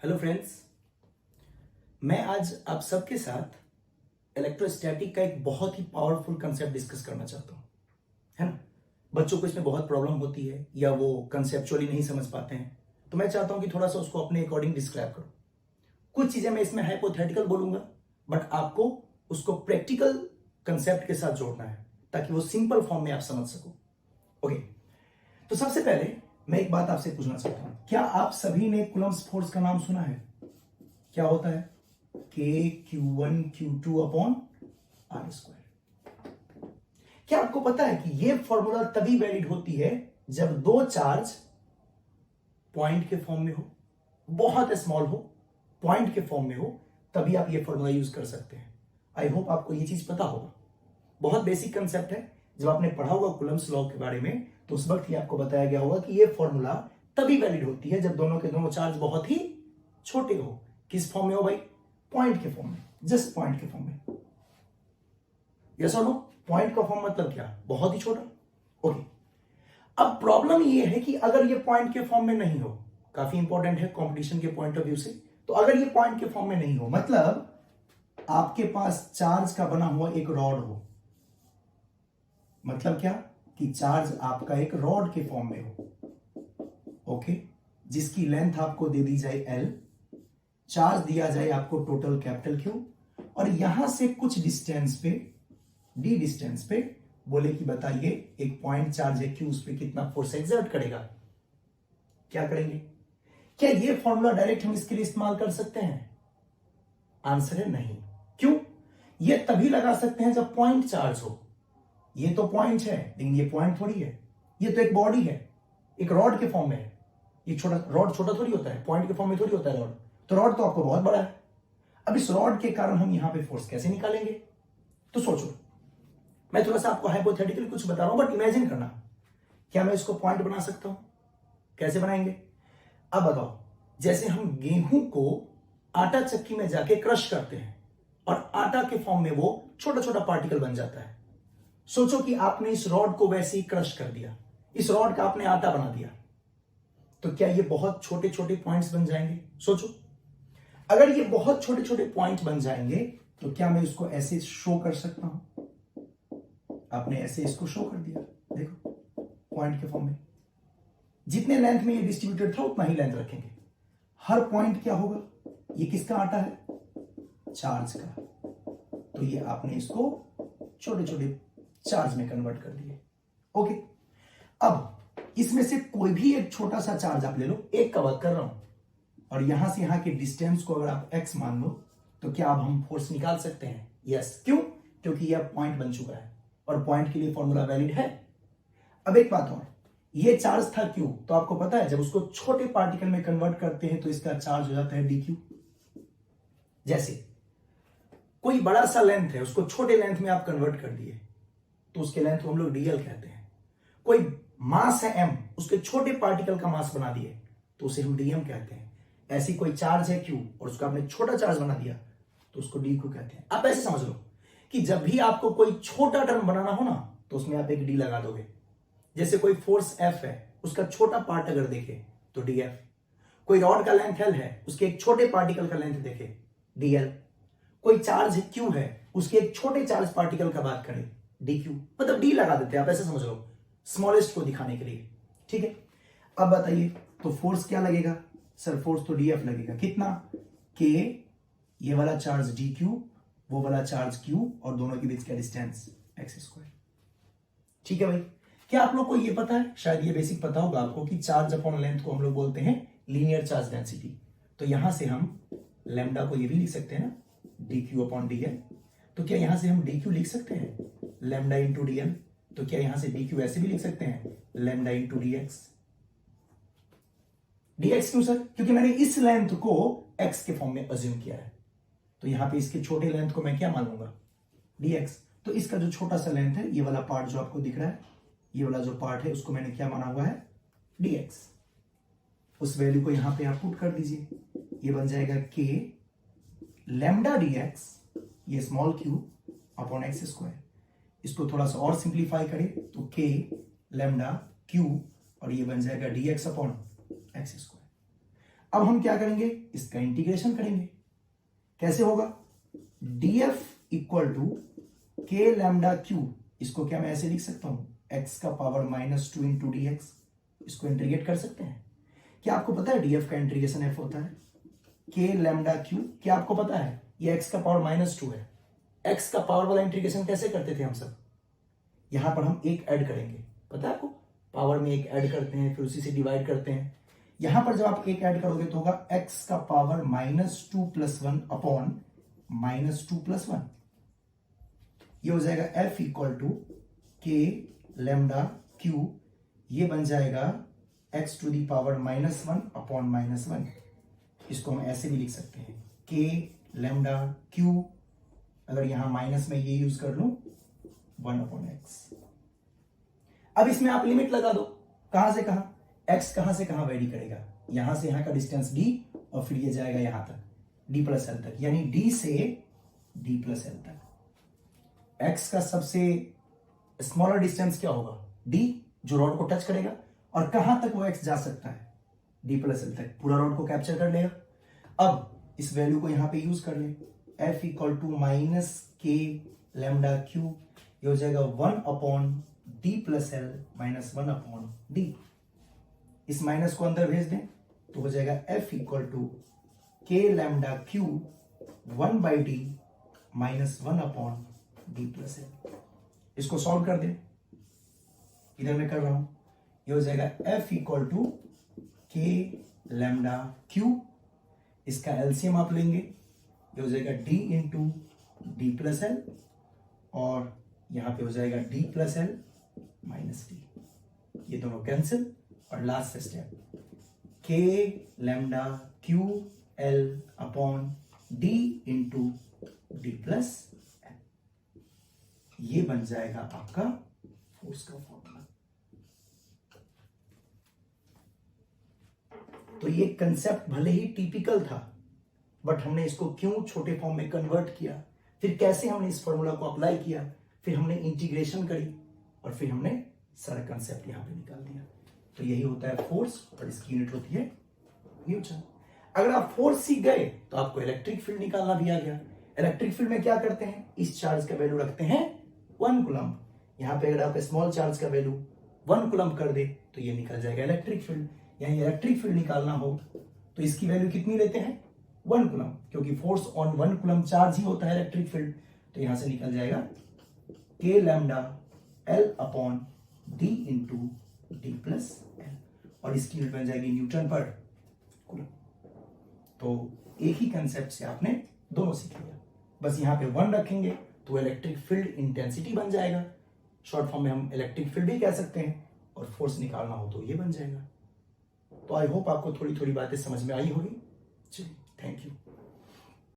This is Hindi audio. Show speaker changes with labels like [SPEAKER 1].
[SPEAKER 1] हेलो फ्रेंड्स, मैं आज आप सबके साथ इलेक्ट्रोस्टैटिक का एक बहुत ही पावरफुल कंसेप्ट डिस्कस करना चाहता हूं, है ना। बच्चों को इसमें बहुत प्रॉब्लम होती है या वो कंसेप्चुअली नहीं समझ पाते हैं, तो मैं चाहता हूं कि थोड़ा सा उसको अपने अकॉर्डिंग डिस्क्राइब करो। कुछ चीजें मैं इसमें हाइपोथेटिकल बोलूंगा, बट आपको उसको प्रैक्टिकल कंसेप्ट के साथ जोड़ना है ताकि वो सिंपल फॉर्म में आप समझ सको। ओके, तो सबसे पहले मैं एक बात आपसे पूछना चाहता हूं, क्या आप सभी ने कूलम्ब्स फोर्स का नाम सुना है? क्या होता है? K Q1 Q2 upon R square. क्या आपको पता है कि यह फॉर्मूला तभी वैलिड होती है जब दो चार्ज पॉइंट के फॉर्म में हो, बहुत स्मॉल हो, पॉइंट के फॉर्म में हो, तभी आप यह फॉर्मूला यूज कर सकते हैं। आई होप आपको यह चीज पता होगा। बहुत बेसिक कंसेप्ट है। जब आपने पढ़ा होगा कूलम्ब्स लॉ के बारे में, तो उस वक्त ही आपको बताया गया होगा कि यह फॉर्मूला तभी वैलिड होती है जब दोनों के दोनों चार्ज बहुत ही छोटे हो। किस फॉर्म में हो भाई? पॉइंट के फॉर्म में, जस्ट पॉइंट के फॉर्म में। यस और नो? पॉइंट का फॉर्म मतलब क्या? बहुत ही छोटा। ओके, अब प्रॉब्लम ये है कि अगर ये पॉइंट के फॉर्म में नहीं हो, काफी इंपॉर्टेंट है कंपटीशन के पॉइंट ऑफ व्यू से, तो अगर ये पॉइंट के फॉर्म में नहीं हो, मतलब आपके पास चार्ज का बना हुआ एक रॉड हो, मतलब क्या कि चार्ज आपका एक रॉड के फॉर्म में हो, ओके, जिसकी लेंथ आपको दे दी जाए L, चार्ज दिया जाए आपको टोटल कैपिटल Q, और यहां से कुछ डिस्टेंस पे, d डिस्टेंस पे, बोले कि बताइए एक पॉइंट चार्ज है Q, उस पर कितना फोर्स एक्सर्ट करेगा। क्या करेंगे? क्या ये फॉर्मूला डायरेक्ट हम इसके लिए इस्तेमाल कर सकते हैं? आंसर है नहीं। क्यों? ये तभी लगा सकते हैं जब पॉइंट चार्ज हो। ये तो पॉइंट है, लेकिन ये पॉइंट थोड़ी है, ये तो एक बॉडी है, एक रॉड के फॉर्म में है। ये छोटा रॉड छोटा थोड़ी होता है, पॉइंट के फॉर्म में थोड़ी होता है रॉड। तो रॉड तो आपको बहुत बड़ा है। अब इस रॉड के कारण हम यहां पे फोर्स कैसे निकालेंगे? तो सोचो, मैं थोड़ा सा आपको हाइपोथेटिकली कुछ बता रहा हूं, बट इमेजिन करना, क्या मैं इसको पॉइंट बना सकता हूं? कैसे बनाएंगे? अब बताओ, जैसे हम गेहूं को आटा चक्की में जाके क्रश करते हैं और आटा के फॉर्म में वो छोटा छोटा पार्टिकल बन जाता है। सोचो कि आपने इस रॉड को वैसे ही क्रश कर दिया, इस रॉड का आपने आटा बना दिया, तो क्या ये बहुत छोटे छोटे पॉइंट्स बन जाएंगे? सोचो, अगर ये बहुत छोटे छोटे पॉइंट बन जाएंगे, तो क्या मैं इसको ऐसे शो कर सकता हूं? आपने ऐसे इसको शो कर दिया, देखो पॉइंट के फॉर्म में। जितने लेंथ में ये डिस्ट्रीब्यूटेड था उतना ही लेंथ रखेंगे। हर पॉइंट क्या होगा? ये किसका आटा है? चार्ज का। तो ये आपने इसको छोटे छोटे चार्ज में कन्वर्ट कर दिए। ओके, अब इसमें से कोई भी एक छोटा सा चार्ज आप ले लो, एक का बात कर रहा हूं, और यहां से यहां के डिस्टेंस को अगर आप x मान लो, तो क्या अब हम फोर्स निकाल सकते हैं? यस। क्यों? क्योंकि यह पॉइंट बन चुका है और पॉइंट के लिए फॉर्मूला वैलिड है। अब एक बात और, यह चार्ज था Q, तो आपको पता है जब उसको छोटे पार्टिकल में कन्वर्ट करते हैं तो इसका चार्ज हो जाता है dq। जैसे कोई बड़ा सा लेंथ है, उसको छोटे लेंथ में आप कन्वर्ट कर दिए, तो उसके लेंथ को हम लोग dl कहते हैं। कोई मास है m, उसके छोटे पार्टिकल का मास बना दिए, तो उसे हम dm कहते हैं। ऐसी कोई चार्ज है Q और उसको आपने छोटा चार्ज बना दिया, तो उसको dq कहते हैं। आप ऐसे समझ लो कि जब भी आपको कोई छोटा टर्म बनाना हो ना, तो उसमें आप एक d लगा दोगे। जैसे कोई फोर्स F है, उसका छोटा पार्ट अगर देखे तो dF। कोई रॉड का लेंथ L है, उसके एक छोटे पार्टिकल का लेंथ देखे, dL। कोई चार्ज Q है, उसके एक छोटे चार्ज पार्टिकल का बात करें, dQ। मतलब d लगा देते हैं, आप ऐसे समझ लो, स्मॉलेस्ट को दिखाने के लिए। ठीक है, अब बताइए तो फोर्स क्या लगेगा? सर फोर्स तो dF लगेगा। कितना? K, ये वाला चार्ज dQ, वो वाला चार्ज Q, और दोनों के बीच का डिस्टेंस x स्क्वायर। ठीक है भाई, क्या आप लोग को ये पता है? शायद ये बेसिक पता होगा आपको कि चार्ज अपॉन लेंथ को हम लोग बोलते हैं लीनियर चार्ज डेंसिटी। तो यहां से हम लैम्डा को ये भी लिख सकते हैं ना, dQ अपॉन dl। तो क्या यहां से हम dQ लिख सकते हैं लैम्डा इंटू dl? तो क्या यहां से dQ ऐसे भी लिख सकते हैं लैम्डा इंटू dx? dx क्यों सर? क्योंकि मैंने इस लेंथ को x के फॉर्म में अज्यूम किया है, तो यहां पे इसके छोटे लेंथ को मैं क्या मान लूंगा? dx। तो इसका जो छोटा सा लेंथ है, ये वाला पार्ट जो आपको दिख रहा है, ये वाला जो पार्ट है, उसको मैंने क्या माना हुआ है? dx। उस वैल्यू को यहां पे आप पुट कर दीजिए, ये बन जाएगा k लैम्डा dx, ये small q upon x square. इसको थोड़ा सा और सिंप्लीफाई करें तो k लैम्डा q, और ये बन जाएगा dx अपॉन एक्स स्क्वायर। अब हम क्या करेंगे, इसका इंटीग्रेशन करेंगे। कैसे होगा, df equal to K lambda Q, इसको क्या मैं ऐसे लिख सकता हूं, x का पावर -2 इंटू डी एक्स। इसको इंटीग्रेट कर सकते हैं। क्या आपको पता है df का इंटीग्रेशन f होता है के लैम्डा क्यू? क्या आपको पता है, ये x का पावर -2 है। x का पावर वाला इंटीग्रेशन कैसे करते थे हम सब, यहां पर हम एक ऐड करेंगे, पता है आपको, पावर में एक ऐड करते हैं फिर उसी से डिवाइड करते हैं। यहां पर जब आप एक ऐड करोगे तो होगा x का पावर -2 + 1 अपॉन -2 + 1। ये हो जाएगा f equal to K lambda q, ये बन जाएगा x to the power -1 upon -1। इसको हम ऐसे भी लिख सकते हैं, के लैम्डा क्यू, अगर यहां माइनस में ये यूज कर लूं 1/x। अब इसमें आप लिमिट लगा दो, कहां से कहां, x कहां से कहां वेरी करेगा, यहां से यहां का डिस्टेंस d और फिर ये जाएगा यहां तक d + l तक, यानी d से d + l तक। x का सबसे स्मॉलर डिस्टेंस क्या होगा, d, जो रॉड को टच करेगा, और कहां तक वो x जा सकता है, d + l तक, पूरा रॉड को कैप्चर कर लेगा। अब इस वैल्यू को यहां पे यूज कर ले, f equal to -k lambda q, ये हो जाएगा 1/d + l -1/d। इस माइनस को अंदर भेज दें तो हो जाएगा f equal to k lambda q 1/d -1/d + l। इसको सॉल्व कर दें, इधर मैं कर रहा हूं, ये हो जाएगा f equal to k lambda q, इसका एलसीएम आप लेंगे, ये हो जाएगा d इंटू डी + l, और यहां पे हो जाएगा d + l -d, ये दोनों कैंसिल, और last step k lambda Q l upon d into D + l, ये बन जाएगा आपका फोर्स का फॉर्मूला। तो ये कंसेप्ट भले ही टिपिकल था, बट हमने इसको क्यों छोटे फॉर्म में कन्वर्ट किया, फिर कैसे हमने इस फॉर्मूला को अप्लाई किया, फिर हमने इंटीग्रेशन करी, और फिर हमने सारा कंसेप्ट यहां पे निकाल दिया। तो यही होता है फोर्स, और इसकी यूनिट होती है न्यूटन। अगर आप फोर्स सीख गए तो आपको इलेक्ट्रिक फील्ड निकालना भी आ गया। इलेक्ट्रिक फील्ड में क्या करते हैं, इस चार्ज का वैल्यू रखते हैं 1 कूलम। यहां पे अगर आप स्मॉल चार्ज का वैल्यू 1 कूलम कर दे तो ये निकल जाएगा इलेक्ट्रिक फील्ड। यहां इलेक्ट्रिक फील्ड निकालना हो तो इसकी वैल्यू कितनी लेते हैं, 1 कूलम, क्योंकि फोर्स ऑन 1 कूलम चार्ज ही होता है इलेक्ट्रिक फील्ड। तो यहां से निकल जाएगा k lambda l upon d into D + l, और इसकी यूनिट बन जाएगी न्यूटन पर कूलम। तो एक ही कंसेप्ट से आपने दोनों सीख लिया, बस यहां पे 1 रखेंगे तो इलेक्ट्रिक फील्ड इंटेंसिटी बन जाएगा, शॉर्ट फॉर्म में हम इलेक्ट्रिक फील्ड भी कह सकते हैं, और फोर्स निकालना हो तो ये बन जाएगा। तो आई होप आपको थोड़ी थोड़ी बातें समझ में आई होगी। चलिए, थैंक यू।